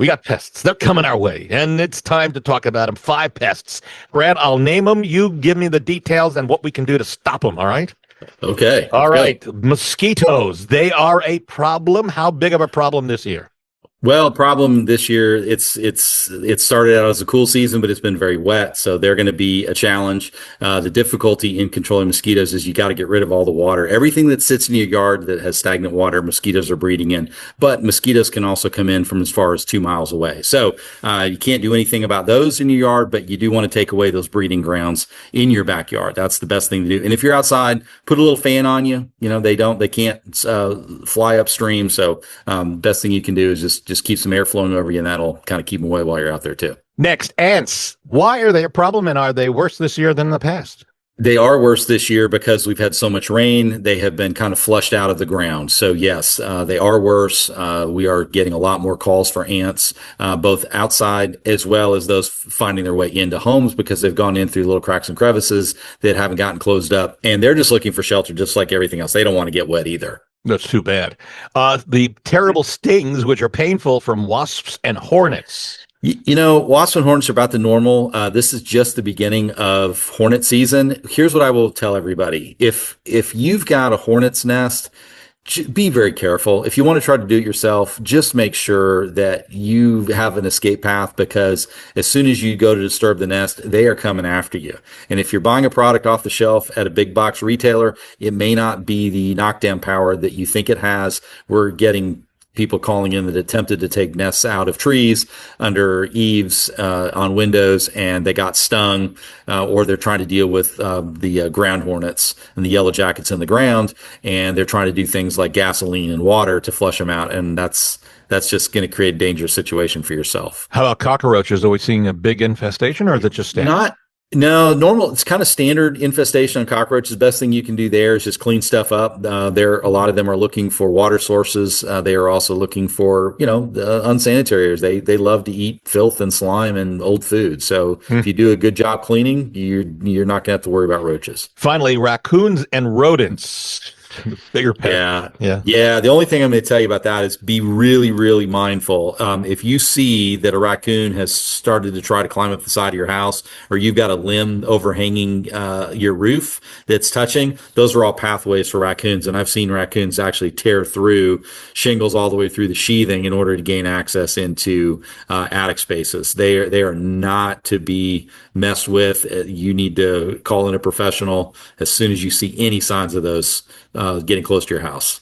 We got pests. They're coming our way, and it's time to talk about them. 5 pests. Brad, I'll name them. You give me the details and what we can do to stop them, all right? Okay. All Let's right. go. Mosquitoes. They are a problem. How big of a problem this year? Well, problem this year, it started out as a cool season, but it's been very wet, so they're going to be a challenge. The difficulty in controlling mosquitoes is you got to get rid of all the water. Everything that sits in your yard that has stagnant water, mosquitoes are breeding in. But mosquitoes can also come in from as far as 2 miles away. So you can't do anything about those in your yard, but you do want to take away those breeding grounds in your backyard. That's the best thing to do. And if you're outside, put a little fan on you. You know, they can't fly upstream. So best thing you can do is just keep some air flowing over you, and that'll kind of keep them away while you're out there too. Next, ants. Why are they a problem, and are they worse this year than the past? They are worse this year because we've had so much rain. They have been kind of flushed out of the ground. So yes, they are worse. We are getting a lot more calls for ants, both outside as well as those finding their way into homes because they've gone in through little cracks and crevices that haven't gotten closed up. And they're just looking for shelter, just like everything else. They don't want to get wet either. That's too bad. The terrible stings, which are painful from wasps and hornets. You know, wasps and hornets are about the normal. This is just the beginning of hornet season. Here's what I will tell everybody. If you've got a hornet's nest, be very careful. If you want to try to do it yourself, just make sure that you have an escape path because as soon as you go to disturb the nest, they are coming after you. And if you're buying a product off the shelf at a big box retailer, it may not be the knockdown power that you think it has. We're getting people calling in that attempted to take nests out of trees under eaves on windows and they got stung, or they're trying to deal with the ground hornets and the yellow jackets in the ground, and they're trying to do things like gasoline and water to flush them out, and that's just going to create a dangerous situation for yourself. How about cockroaches? Are we seeing a big infestation, or is it just standard? No, normal. It's kind of standard infestation on cockroaches. The best thing you can do there is just clean stuff up. A lot of them are looking for water sources. They are also looking for, unsanitary areas. They love to eat filth and slime and old food. So if you do a good job cleaning, you're not going to have to worry about roaches. Finally, raccoons and rodents. Bigger pet. Yeah. The only thing I'm going to tell you about that is be really, really mindful. If you see that a raccoon has started to try to climb up the side of your house, or you've got a limb overhanging your roof that's touching, those are all pathways for raccoons. And I've seen raccoons actually tear through shingles all the way through the sheathing in order to gain access into attic spaces. They are not to be messed with. You need to call in a professional as soon as you see any signs of those getting close to your house.